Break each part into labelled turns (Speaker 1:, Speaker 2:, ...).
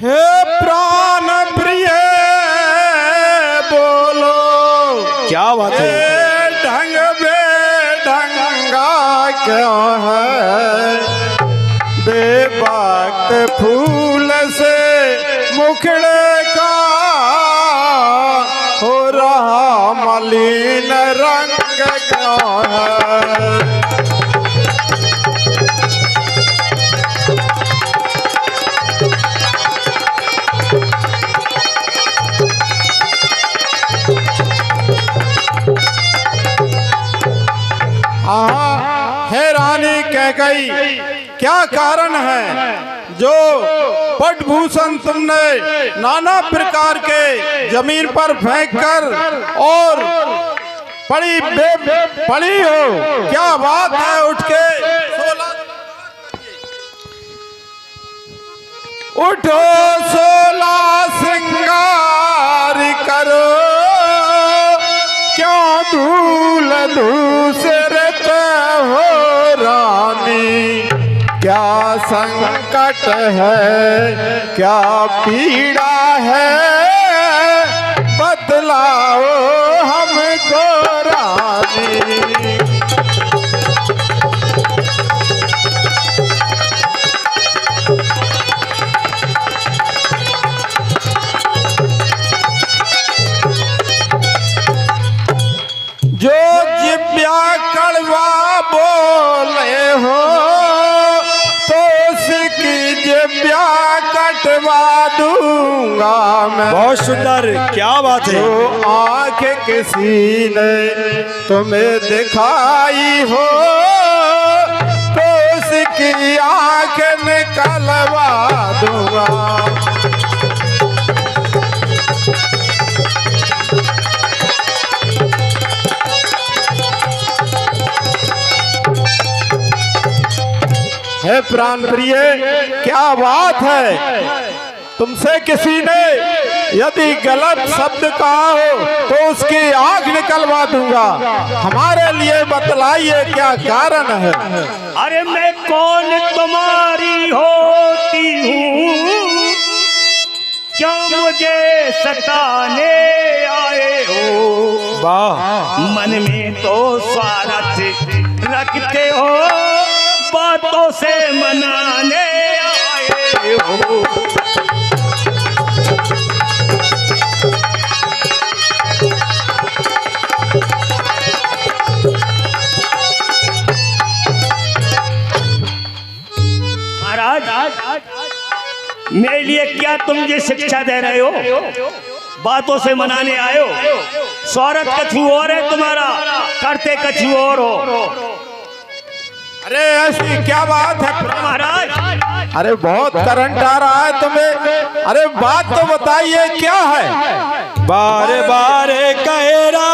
Speaker 1: हे प्राण प्रिय बोलो
Speaker 2: क्या बात है।
Speaker 1: ढंग बेढंगा क्यों है, बेवक्त फूल से मुखड़े का हो रहा मलिन रंग क्यों है। हे रानी कैकई, क्या कारण है जो पटभूषण तुमने नाना प्रकार के जमीन पर फेंककर और पड़ी हो, क्या बात है। उठ के उठो 16 श्रृंगार करो, क्यों धूल दूसरे हो रानी। क्या संकट है, क्या पीड़ा है, बतलाओ हमको रानी। जो जिब्या कड़वा बोले हो तो उसकी जिब्या कटवा दूंगा मैं।
Speaker 2: बहुत सुंदर, क्या बात है।
Speaker 1: जो आँख किसी ने तुम्हें दिखाई हो तो उसकी आँख निकलवा दूंगा। हे प्राण प्रिय, क्या बात है। तुमसे किसी ने यदि गलत शब्द कहा हो तो उसकी आँख निकलवा दूंगा। हमारे लिए बतलाइए क्या कारण है।
Speaker 3: अरे मैं कौन तुम्हारी होती हूँ, क्या मुझे सताने आए हो।
Speaker 2: वाह।
Speaker 3: मन में तो स्वार्थ रखते हो, बातों से मनाने आए हो। महाराज, मेरे लिए क्या तुम ये शिक्षा दे रहे हो, बातों से मनाने आए हो। स्वार्थ कछु और है तुम्हारा, करते कछु और हो।
Speaker 1: अरे ऐसी क्या बात है
Speaker 3: महाराज।
Speaker 1: अरे बहुत करंट आ रहा है तुम्हें। अरे बात तो बताइए क्या है।
Speaker 2: बारे बारे कह रहा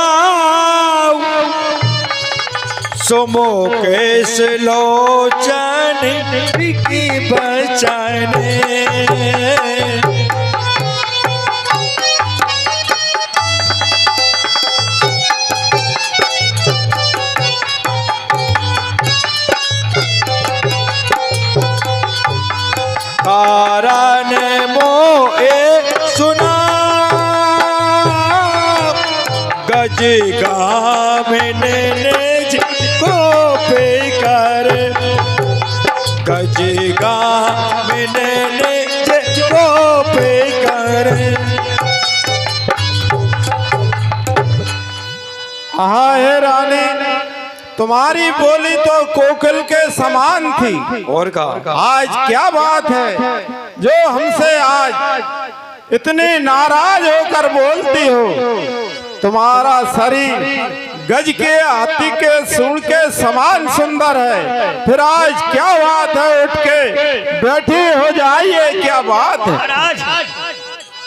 Speaker 2: सुमो केस लोचन की बचने। कारण मोए सुना गज गामिने को पे कर, गज गामिने को पे कर।
Speaker 1: हाँ हे रानी, तुम्हारी बोली तो कोकिल के समान थी।
Speaker 2: और का
Speaker 1: आज क्या बात है जो हमसे आज इतनी नाराज होकर बोलती हो। तुम्हारा शरीर गज के हाथी के सूंड के समान सुंदर है, फिर आज क्या बात है। उठ के बैठी हो जाइए, क्या बात है।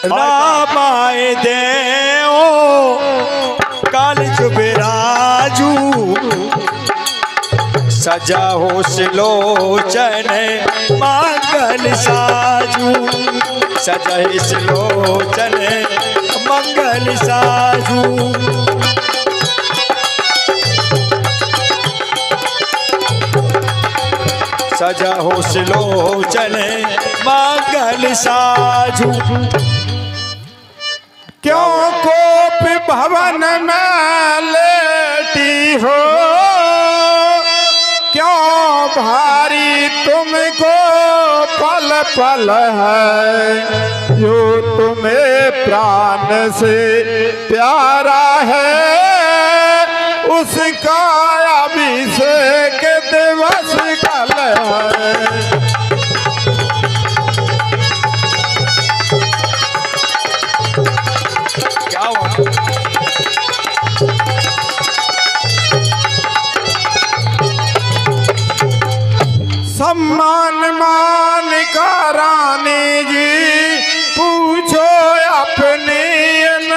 Speaker 2: रामाय देओ काल चुबराजू, सजा हो सिलोचन मंगल साजू। सजा सिलोचन मंगल साजू। सजा हो सिलोचन मंगल मंगल साजू।
Speaker 1: क्यों कोप भवन में लेटी हो, क्यों भारी तुमको पल पल है, जो तुम्हें प्राण से प्यारा है, उसका अभिषेक दिवस कल है।
Speaker 2: क्या हुआ?
Speaker 1: सम्मान मान का रानी जी, पूछो अपनी इन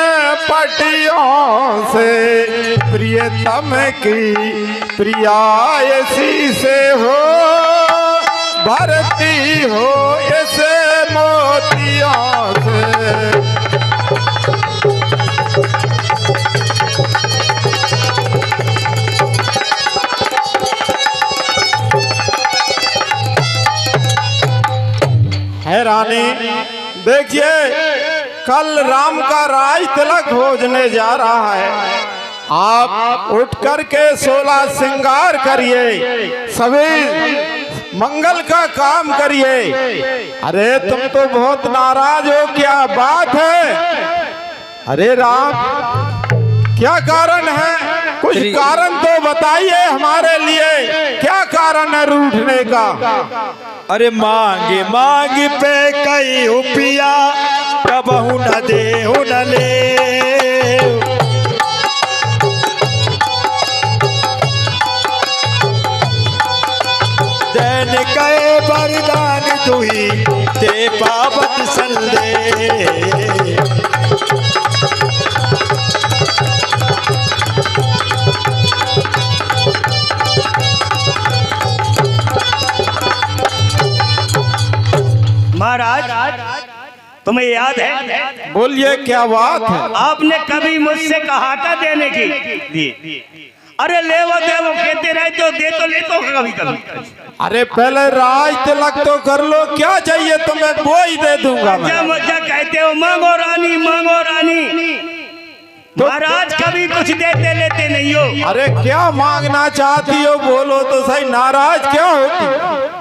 Speaker 1: पटियों से, प्रियतम की प्रियायसी से हो, भरती हो इसे मोतियों से। है रानी, देखिए कल राम का राज तिलक होने जा रहा है, आप उठ करके 16 श्रृंगार करिए, सभी मंगल का काम करिए। अरे तुम तो बहुत नाराज हो, क्या बात है? अरे राम, क्या कारण है? कुछ कारण तो बताइए हमारे लिए, क्या कारण है रूठने का?
Speaker 2: अरे मांगे मांग पे कई उपिया, कबहू न दे न ले, दैन कहे वरदान दुही ते पावत संदे।
Speaker 3: महाराज, तुम्हें याद है?
Speaker 1: बोलिए क्या बात है?
Speaker 3: आपने कभी मुझसे कहा था देने की? अरे ले वो दे वो कहते रहते हो, दे तो ले तो कभी कभी।
Speaker 1: अरे पहले राज तिलक तो कर लो, क्या चाहिए तुम्हें वो ही दे दूंगा मैं।
Speaker 3: मजा कहते हो मांगो रानी मांगो रानी, महाराज कभी कुछ देते लेते नहीं हो।
Speaker 1: अरे क्या मांगना चाहती हो बोलो तो सही, नाराज क्या होती?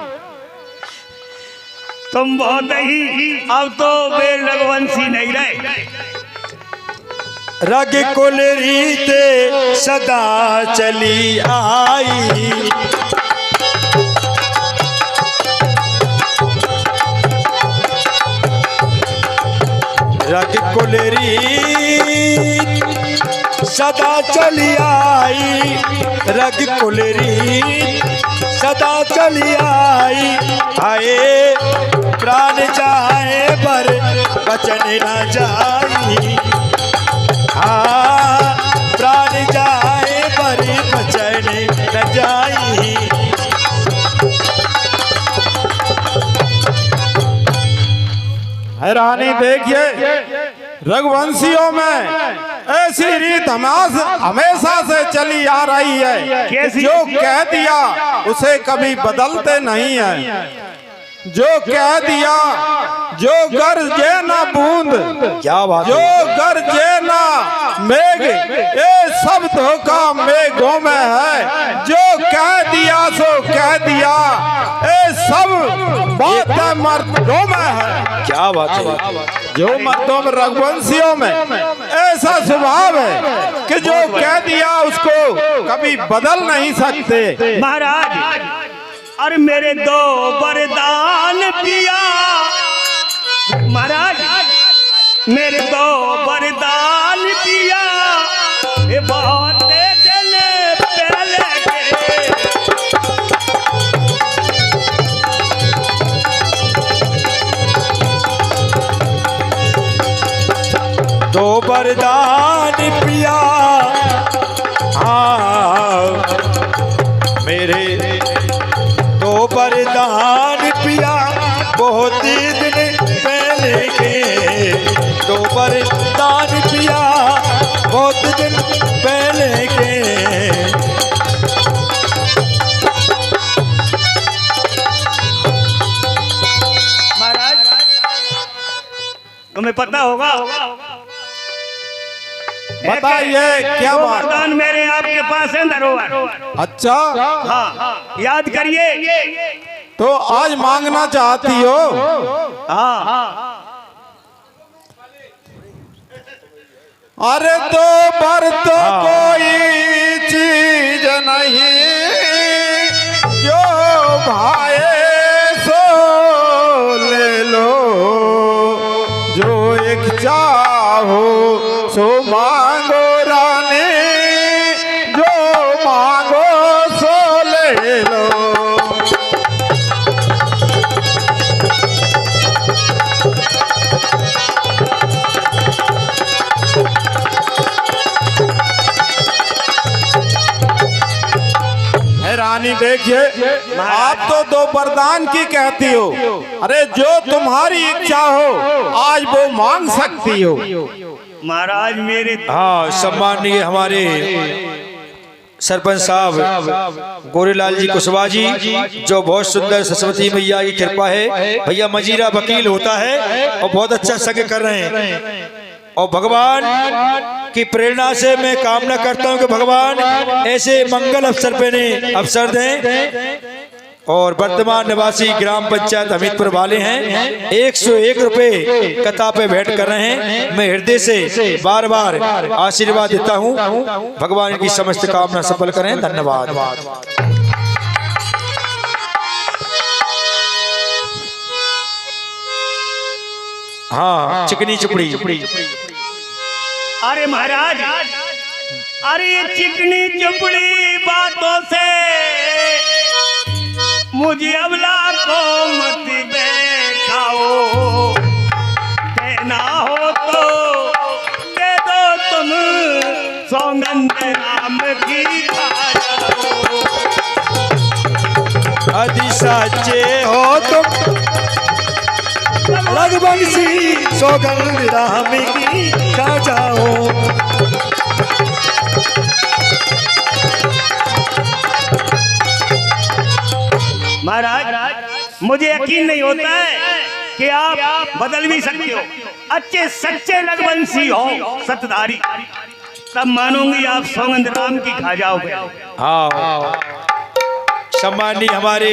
Speaker 3: तुम बहुत ही अब तो वे रघुवंशी नहीं रहे।
Speaker 2: रग कुल रीते सदा चली आई, रग कुल रीत सदा चली आई, रग कुल रीत सदा चली आई। आए प्राण जाए पर बचन न जाई, प्राण जाए पर बचन न जाई।
Speaker 1: हैरानी देखिए, रघुवंशियों में ऐसी रीत हमेशा से चली आ रही है, जो कह दिया उसे कभी बदलते नहीं है। जो कह दिया, जो गरजे ना बूंद,
Speaker 2: क्या बात,
Speaker 1: जो गरजे ना मेघ, ये सब धोखा मेघों में है। जो कह दिया सो कह दिया, ये सब बात है मर्दों में है।
Speaker 2: क्या बात है?
Speaker 1: जो मर्दों में, रघुवंशियों में ऐसा स्वभाव है कि जो कह दिया उसको कभी बदल नहीं सकते।
Speaker 3: महाराज, अरे मेरे दो वरदान पिया, महाराज मेरे दो वरदान पिया, ये बहुत दिन पहले के।
Speaker 2: दो वरदान पिया, मेरे दो वरदान पिया, बहुत दिन पहले के। दो वरदान पिया, बहुत दिन पहले के।
Speaker 3: महाराज तुम्हें पता होगा।
Speaker 1: बताइए क्या
Speaker 3: दो
Speaker 1: बात।
Speaker 3: वरदान मेरे आपके पास है धरोहर।
Speaker 1: अच्छा,
Speaker 3: हाँ, याद करिए।
Speaker 1: तो आज मांगना चाहती हो?
Speaker 3: हाँ,
Speaker 1: अरे दो बर तो कोई चीज नहीं, जो भाए सो ले लो, जो एक चाहो सो मांगो रानी, जो मांगो सो ले लो। रानी देखिए, आप तो दो वरदान की कहती हो। अरे जो तुम्हारी इच्छा हो आज वो मांग सकती हो।
Speaker 3: महाराज मेरे
Speaker 2: हाँ, सम्माननीय हमारे सरपंच साहब गोरेलाल जी कुशवाहा जी, जो बहुत सुंदर सरस्वती मैया की कृपा है। भैया मजीरा वकील होता है और बहुत अच्छा संग कर रहे हैं, और भगवान की प्रेरणा से मैं कामना करता हूं कि भगवान ऐसे मंगल अवसर पे ने अवसर दें। और वर्तमान निवासी ग्राम पंचायत हमीदपुर वाले हैं, 101 रुपए कथा पे भेंट कर रहे हैं। मैं हृदय से बार बार आशीर्वाद देता हूं, भगवान की समस्त कामना सफल करें। धन्यवाद। हाँ, चिकनी चुपड़ी।
Speaker 3: अरे महाराज, अरे ये चिकनी चुपड़ी बातों से मुझे अबला को मत बैठाओ, देना हो तो दे दो तुम सौगंध राम की खा जाओ।
Speaker 2: अति सच्चे हो तुम रघुवंशी, सौगंध राम की खा जाओ।
Speaker 3: महाराज मुझे यकीन नहीं होता है कि आप बदल भी सकते हो। अच्छे सच्चे रघुवंशी हो, सतधारी, तब मानूंगी आप सौगंध राम की खा जाओगे।
Speaker 2: हाँ, सम्माननीय हमारे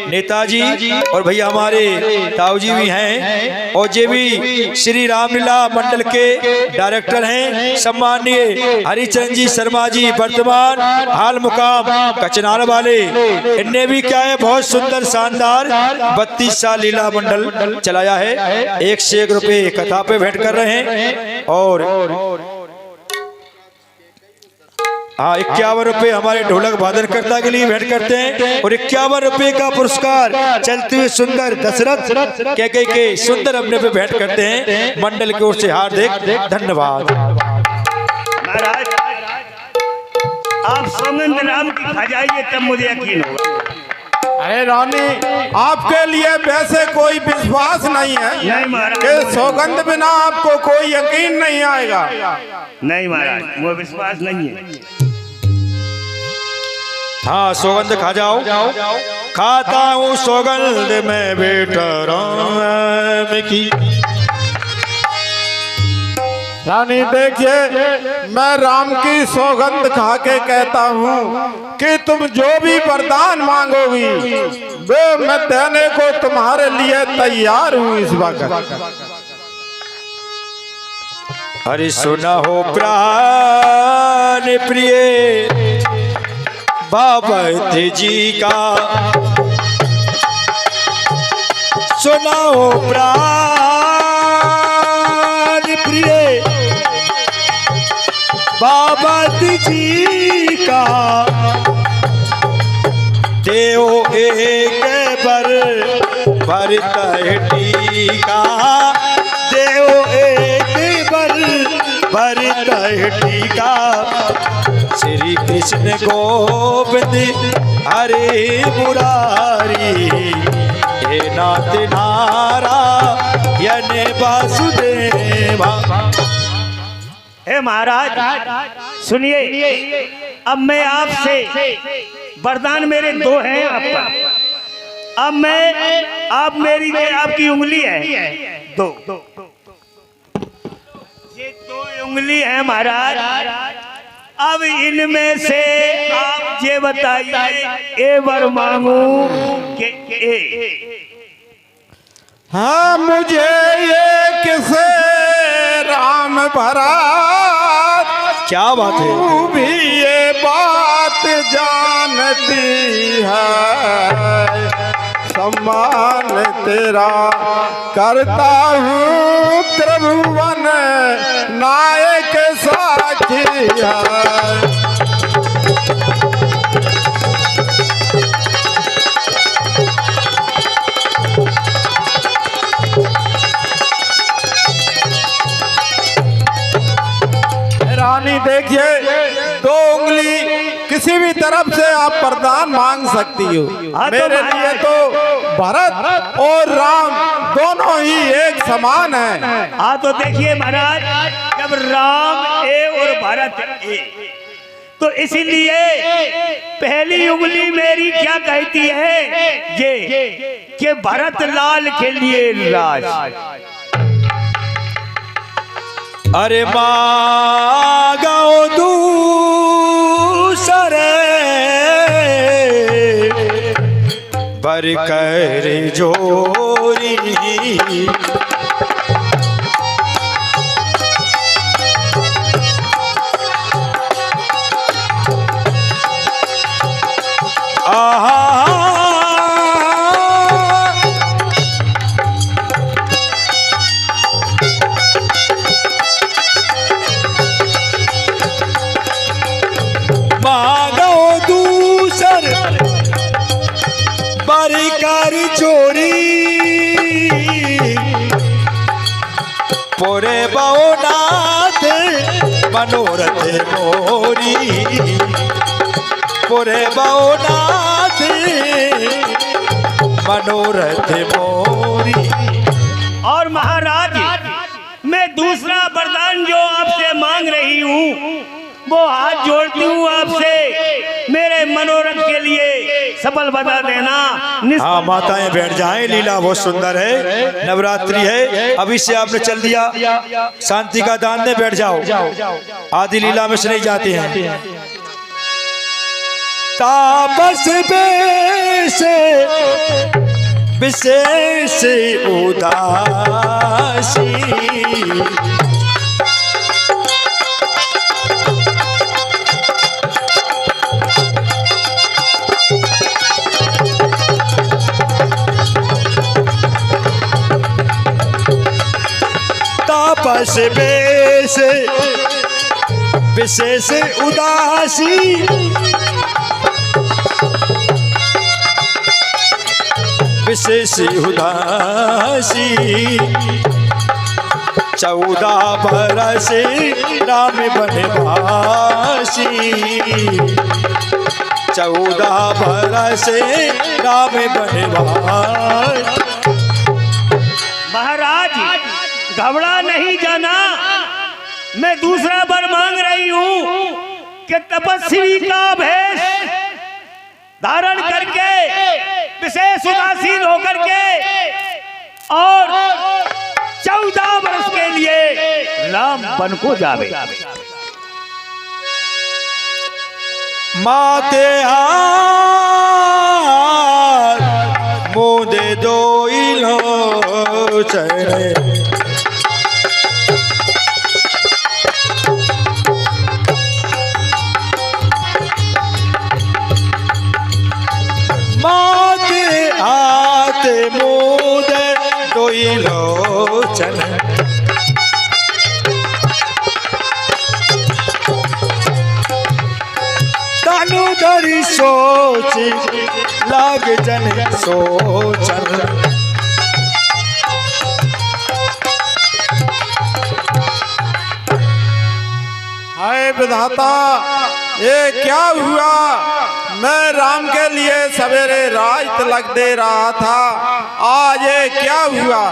Speaker 2: नेताजी और भैया हमारे ताऊजी भी हैं, और ये भी श्री रामलीला मंडल के डायरेक्टर हैं, सम्माननीय हरिचंद जी शर्मा जी, वर्तमान हाल मुकाम कचनार वाले। इनने भी क्या है, बहुत सुंदर शानदार 32 साल लीला मंडल चलाया है। 101 रुपए कथा पे भेंट कर रहे हैं, और हाँ 51 रुपए हमारे ढोलक वादनकर्ता के लिए भेंट करते हैं, और 51 रुपए का पुरस्कार चलते हुए सुंदर दशरथ के सुंदर अपने पे भेंट करते हैं। मंडल की ओर से हार्दिक धन्यवाद।
Speaker 3: महाराज आप सौगंध राम की खा जाइए, तब मुझे यकीन होगा।
Speaker 1: अरे रानी, आपके लिए वैसे कोई विश्वास नहीं है
Speaker 3: नहीं महाराज,
Speaker 1: कि सौगंध बिना आपको कोई यकीन नहीं आएगा।
Speaker 3: नहीं महाराज, मुझे विश्वास नहीं है।
Speaker 2: हाँ, सौगंध खा जाओ। खाता हूँ सौगंध में बेटा राम की।
Speaker 1: रानी देखिए, मैं राम की सौगंध खा के कहता हूँ कि तुम जो भी वरदान मांगोगी वे मैं देने को तुम्हारे लिए तैयार हूँ इस वक्त।
Speaker 2: हरि सुना हो प्राण प्रिय बाबा जी का, सुना हो प्राण प्रिय बाबा जी का। देव एक भर टीका, देव एक भर टीका। श्री कृष्ण गोविंद हरे मुरारी, हे नाथ नारायण वासुदेवा।
Speaker 3: हे महाराज सुनिए, अब मैं आपसे वरदान मेरे दो हैं आप पर। अब मैं आप मेरी आपकी उंगली है दो, उंगली है महाराज। अब इनमें से आप ये बताइए, ए वर मांगू के ए?
Speaker 1: हाँ मुझे ये किसे राम भरत,
Speaker 2: क्या बात है।
Speaker 1: तू भी ये बात जानती है, सम्मान तेरा करता हूँ त्रिभुवन नायक साक्षी है। रानी देखिए, दो उंगली किसी भी तरफ से आप वरदान मांग सकती हो। मेरे लिए तो भरत और राम दोनों ही एक समान है।
Speaker 3: हाँ तो देखिए महाराज, जब राम ए और भरत ए, तो इसीलिए पहली उंगली मेरी क्या कहती है ये कि भरत लाल के लिए राज।
Speaker 2: अरे मांगो दूसरे बर कर जोरी, पोरे बहुनाथ मनोरथ मोरी, पोरे बहुनाथ मनोरथ मोरी।
Speaker 3: और महाराज, मैं दूसरा वरदान जो आपसे मांग रही हूँ वो हाथ जोड़ती हूँ आपसे, मेरे मनोरथ के लिए सफल बता देना।
Speaker 2: हाँ माताएं बैठ जाएं, लीला बहुत सुंदर है, नवरात्रि है, अभी से आपने चल दिया, शांति का दान दे, बैठ जाओ, आदि लीला में से नहीं जाते हैं। तापस से विशेष उदासी, तापस बेस विशेष उदासी, विशेष उदासी। 14 बरस राम बनवासी, 14 बरस राम बनवासी।
Speaker 3: महाराज घबरा नहीं जाना, मैं दूसरा वर मांग रही हूँ कि तपस्वी का भेष धारण करके विशेष उदासीन होकर के और 14 वर्ष के लिए राम बन को जावे।
Speaker 2: माते हाथ मोदे दो चढ़े, माते हाथ मोदे दो लोचन, तानु धरी सोच लाग जन सोचन।
Speaker 1: हाय विधाता, ये क्या हुआ? मैं राम के लिए सवेरे राज तिलक दे रहा था, आज ये क्या हुआ?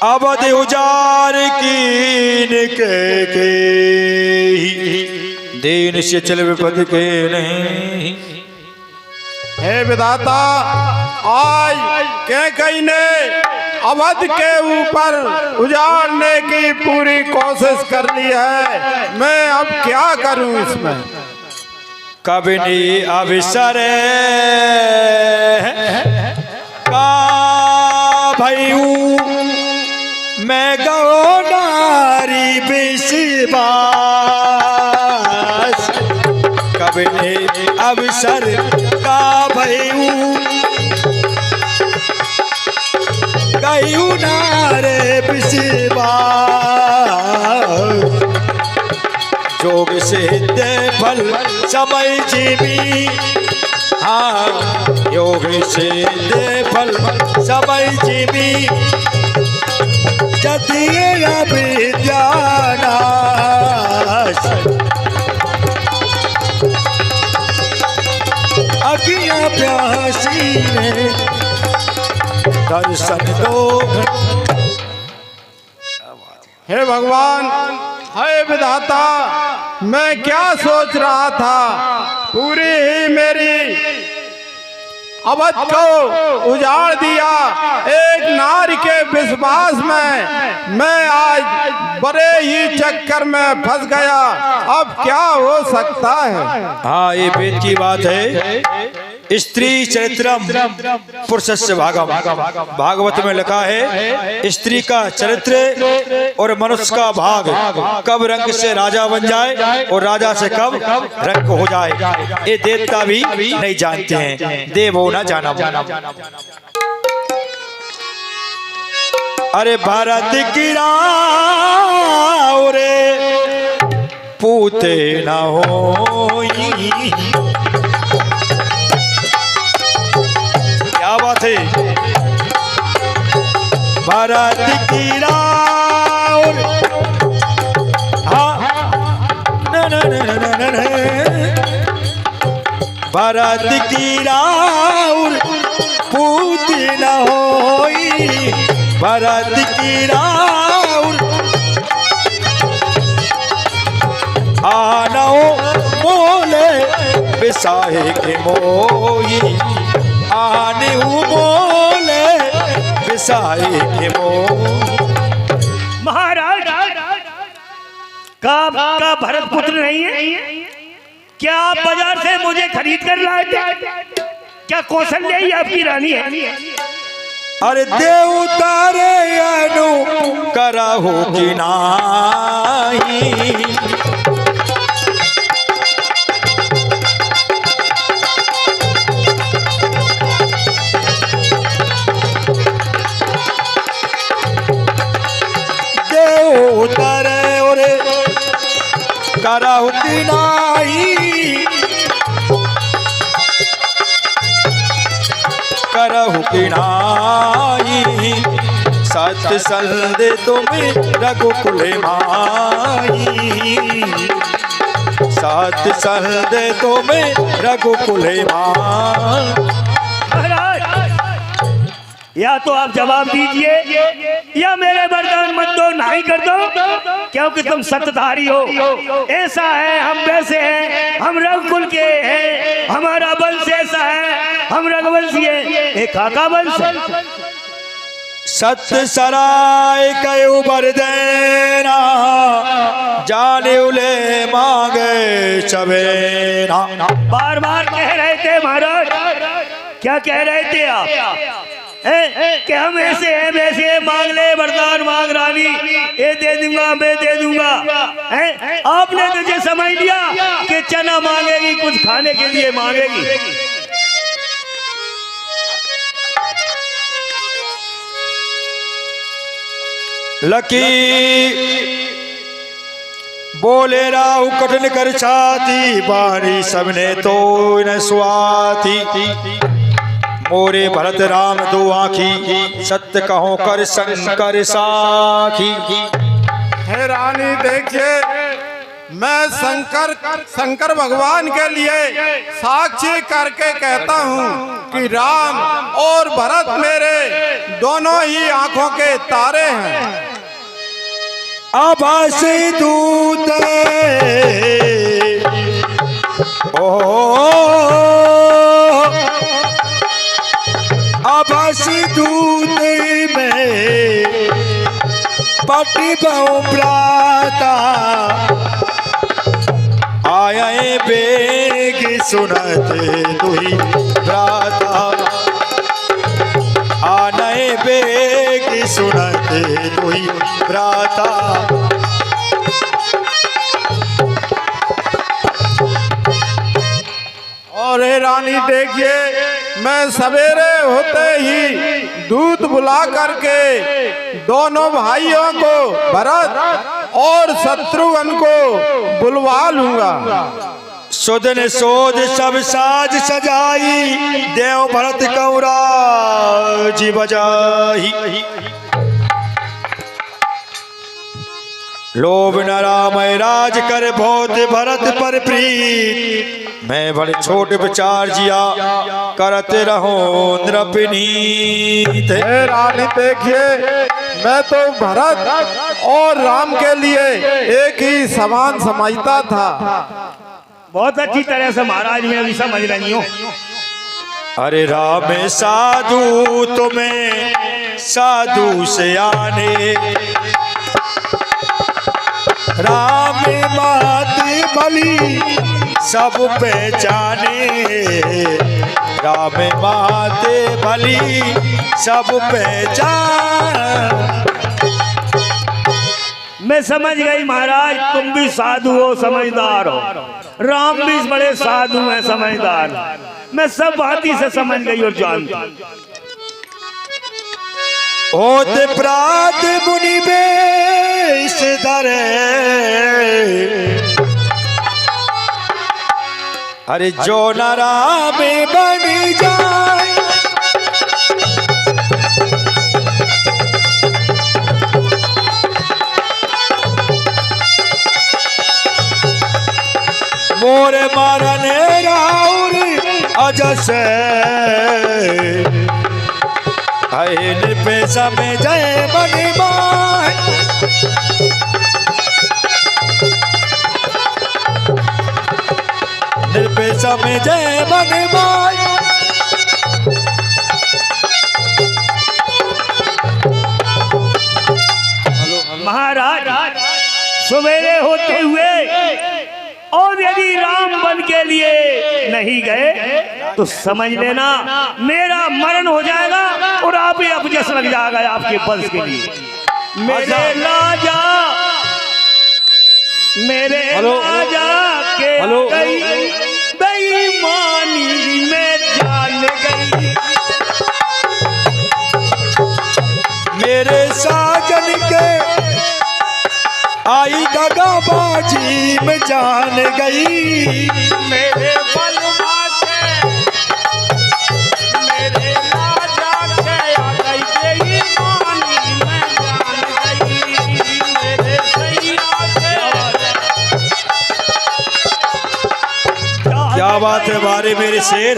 Speaker 2: अवध उजार कीन के दीन से चल विपद के नहीं।
Speaker 1: हे विधाता, आज कैकेयी ने अवध के ऊपर उजाड़ने की पूरी कोशिश कर ली है। मैं अब क्या करूं इसमें?
Speaker 2: कभी नहीं अवसर का भयू मैं गो नारी विश्वास। कभी नहीं अवसर का भयू गयू नारे विश्वास। जोग सिद्ध फल समय जीवी, हाँ योग सिद्ध फल समय जीवी। जतिय विद्यानाश अज्ञा प्यासी ने दर्शन दो।
Speaker 1: हे भगवान, हे विधाता, मैं क्या सोच रहा था? पूरी ही मेरी अवध को उजाड़ दिया एक नारी के विश्वास में। मैं आज बड़े ही चक्कर में फंस गया। अब क्या हो सकता है?
Speaker 2: हाँ, ये वेद की बात है। स्त्री चरित्रम पुरुषस्य भागम, भागवत में लिखा है स्त्री का चरित्र और मनुष्य का भाग कब रंग से राजा बन जाए और राजा से कब रंग हो जाए, ये देवता भी नहीं जानते हैं। देवो न जाना। अरे भारत की राव रे पूते न होई। क्या बात है? भारत की राव, हाँ न न न न न, भारत की राउर पूती न होई। भारत की राउर आनो बोले बिसाहे के मोही। आने बोले बिसाहे के मोही।
Speaker 3: महाराज का भरत पुत्र नहीं है क्या? आप बाजार से मुझे खरीद कर लाए थे? क्या कौशल्या ही आपकी रानी है?
Speaker 2: अरे देव तारे अनु कराहो कि नाही। देव तारे और कराहो कि नाही। करहु कि नाही। सत्य संदे तुम्हें रघुकुल माई। सत्य संदे तुम्हें रघुकुल माई।
Speaker 3: या तो आप जवाब दीजिए या मेरे वरदान मत दो, नहीं कर दो, क्योंकि तुम सत्ताधारी हो। ऐसा है, हम वैसे हैं, हम रघुकुल के हैं, हमारा वंश ऐसा है, हम रघुवंशी हैं, एक काका वंश है।
Speaker 2: सत्य सराय कयु बर देना, जाने उले मांगे चबेना।
Speaker 3: बार बार कह रहे थे महाराज, क्या कह रहे थे आप? कि हम ऐसे हैं वैसे हैं, मांग ले वरदान मांग रानी, ये दे दूंगा मैं दे दूंगा। आपने तुझे समझ लिया कि चना मांगेगी, कुछ खाने के लिए मांगेगी।
Speaker 2: लकी बोले राव कठिन कर छाती, बारी सबने तो न स्वाती। मोरे भरत राम दो आँखी, सत्य कहो कर शंकर साखी।
Speaker 1: हे रानी देखिए, मैं शंकर भगवान के लिए साक्षी करके कहता हूँ कि राम और भरत मेरे दोनों ही आंखों के तारे हैं।
Speaker 2: आभास दूत आभास दूत में पाटी बहु प्राता आए बेग सुनते दुही प्राता आने बेग सुनते दुही प्राता।
Speaker 1: और हे रानी देखिए, मैं सवेरे होते ही दूध बुला करके दोनों भाइयों को भरत और शत्रुघ्न को बुलवा लूंगा।
Speaker 2: सुदन सोध सब साज सजाई देव भरत कौरा जी बजाई। लोभ न राम राज कर बहुत भरत पर प्रीत मैं बड़े छोटे विचार जिया करते रहो नृपनीत।
Speaker 1: हे रानी देखिए, मैं तो भरत और राम के लिए एक ही समान समझता था।
Speaker 3: बहुत अच्छी तरह से महाराज मैं अभी समझ रही हूँ।
Speaker 2: अरे राम साधु तुम्हें साधु से आने राम मात बलि सब पहचाने राम मात बलि सब पहचान।
Speaker 3: मैं समझ गई महाराज, तुम भी साधु हो, समझदार हो, राम भी बड़े साधु हैं, समझदार। मैं सब बाती से समझ गई और जानती हूँ।
Speaker 2: होते प्रात मुनि बेश धरे अरे जो न राम बन जाए मोरे मारन राउर अजस पे समय जय बने माय निर्पेशा में जय बने माय।
Speaker 3: महाराज सवेरे होते हुए और यदि राम बन के लिए नहीं गए तो समझ लेना मेरा मरण हो जाएगा और आप ही अपजस लग जाएगा आपके वंश के लिए। मेरे राजा के गई बेईमानी में जान गई
Speaker 2: मेरे साजन के आई दगाबाजी में जान गई
Speaker 3: मेरे बलवा के मेरे राजा के आ गई बेईमानी में जान गई मेरे सैया के।
Speaker 2: क्या बात है बारे मेरे शेर।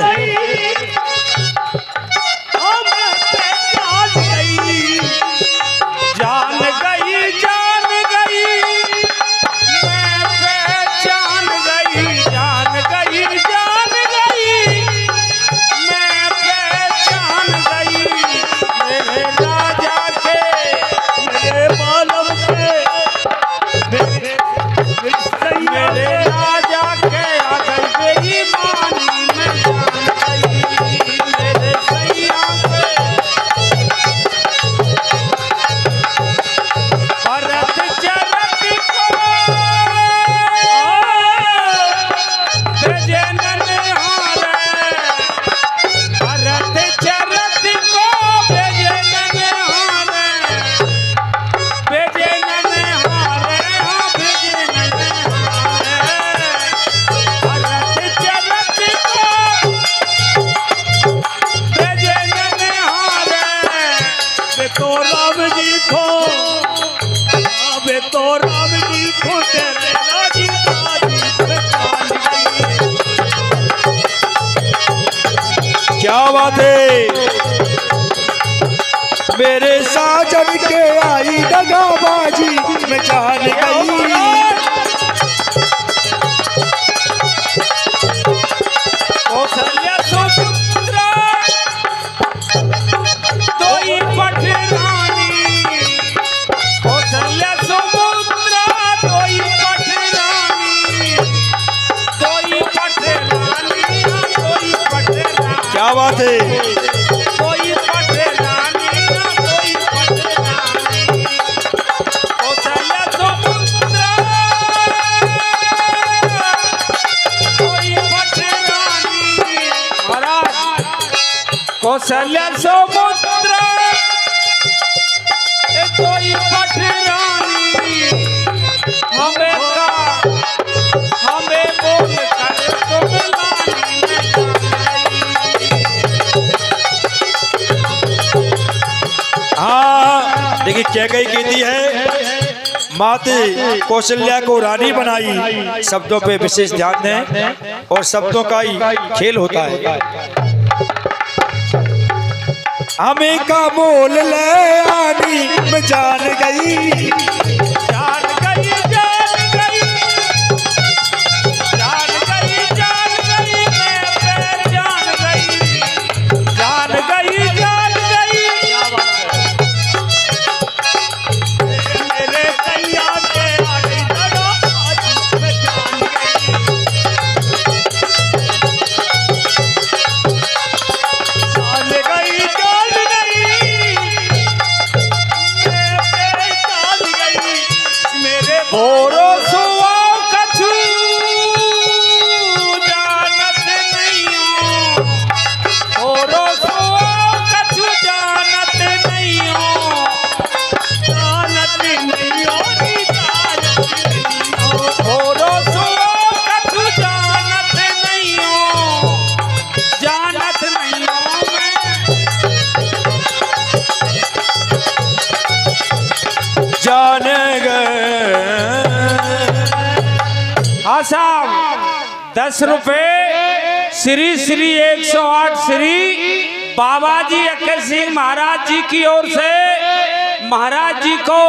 Speaker 2: क्या बात है मेरे साजन के आई दगाबाजी में जान गई
Speaker 3: कौशल्या सुपुत्र दो ही पटरानी कौशल्या
Speaker 2: क्या बात है।
Speaker 4: कोई पटे रानी ना कोई पटे रानी कौशल्या सुपुत्र कोई पटे रानी महाराज कौशल्या सुपुत्र कोई पटे रानी हमें बोल कर तो
Speaker 2: हाँ देखिए क्या कही कहती है, माते कौशल्या को रानी बनाई। शब्दों पे विशेष ध्यान दें और शब्दों का ही खेल होता है। हमें का मोल ले आनी मैं जान गई,
Speaker 4: जान गई जान गई जान गई जान गई मैं पैर जान गई जान गई जान गई मेरे कैया के आड़ी दड़ो आज मैं जान गई जान गई भोरो सुआ कछु जानत नहीं हो भोरो सुआ कछु जानत नहीं हो जानत नहीं हो भोरो सुआ कछु जानत नहीं हो जानत नहीं हो
Speaker 2: जान गए।
Speaker 4: हाँ साहब 10 रुपए श्री श्री 108 श्री बाबा जी अक्कर सिंह महाराज जी की ओर से महाराज जी को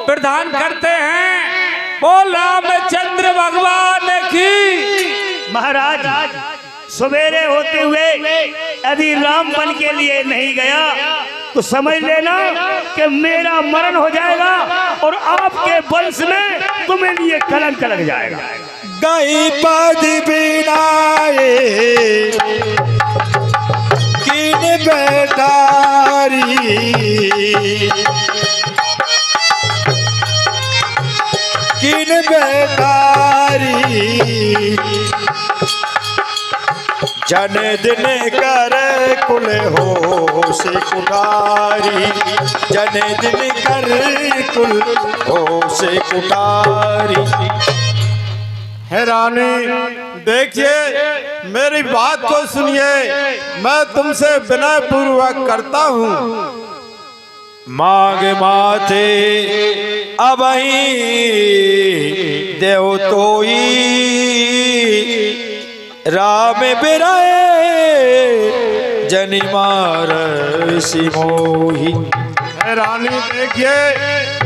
Speaker 4: प्रदान करते हैं। बोल रामचंद्र भगवान की। महाराज सवेरे होते हुए यदि राम बन के लिए नहीं गया तो समझ लेना कि मेरा मरण हो जाएगा और आपके वंश में तुम्हें लिए कलंक लग जाएगा।
Speaker 2: गई पद बिनाए किन बेटारी, किन बेटारी जन दिन कर कुल हो से कुटारी, जन दिन कर कुल हो से कुटारी।
Speaker 1: है रानी देखिए मेरी बात को सुनिए, मैं तुमसे विनय पूर्वक करता हूँ।
Speaker 2: मांग माथे अबही देव तोई राम बिराए जनि मार सिमोही।
Speaker 1: है रानी देखिए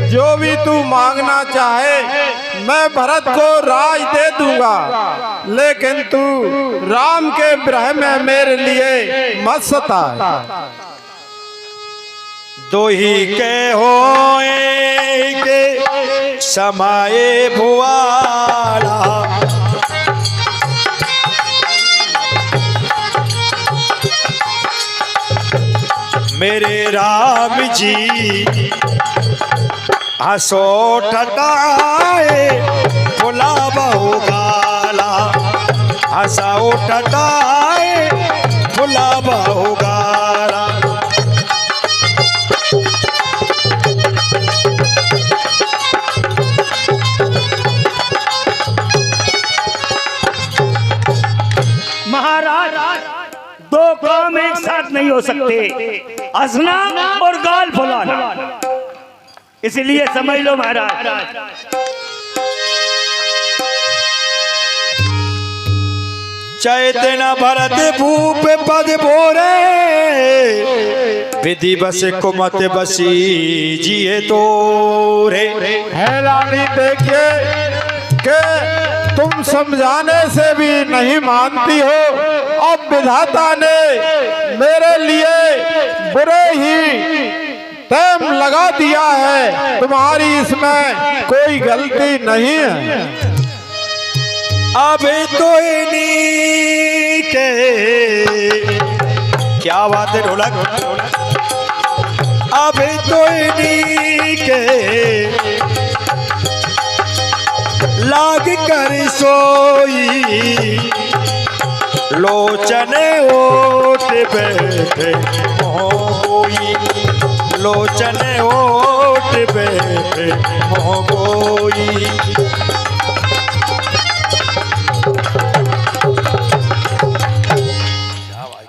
Speaker 1: जो भी तू मांगना चाहे मैं भरत को राज दे दूंगा, लेकिन तू राम के विरह में मेरे लिए मत सता।
Speaker 2: दो ही के होए के समाये भुआला, मेरे राम जी हंसो ठटाए भुला बहु गाला, हंसाओ ठटाए भुला बहु गाला।
Speaker 3: महाराज दो काम एक साथ नहीं हो सकते, हंसना और गाल फुलाना, इसलिए समझ लो महाराज।
Speaker 2: चैतना भरत भूप पद बोरे, विधि बस कुमत बसी जिए तोरे।
Speaker 1: है रानी देखिए के तुम समझाने से भी नहीं मानती हो, अब विधाता ने मेरे लिए बुरे ही टाइम लगा दिया है, तुम्हारी इसमें कोई गलती नहीं है।
Speaker 2: अब तो इन्हीं के क्या बात है ढोलक। अब तो इन्हीं के लाग कर सोई लोचन ओट बैठे मोई, लोचन ओट बैठे मोई।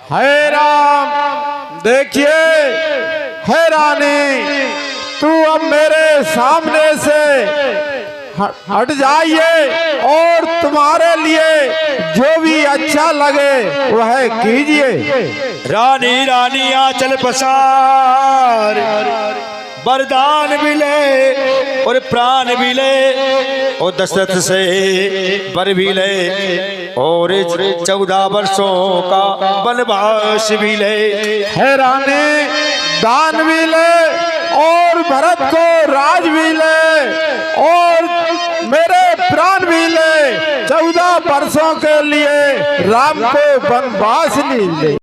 Speaker 1: है राम, देखिए है रानी, तू अब मेरे सामने से हट जाइए और तुम्हारे लिए जो भी अच्छा लगे वह कीजिए।
Speaker 2: रानी रानी आंचल पसार, वरदान भी ले और प्राण भी ले और दशरथ से वर भी ले और 14 वर्षों का वनवास भी ले।
Speaker 1: है रानी, दान भी ले और भरत को राज भी ले और मेरे प्राण भी ले। 14 वर्षों के लिए राम को वनवास ले।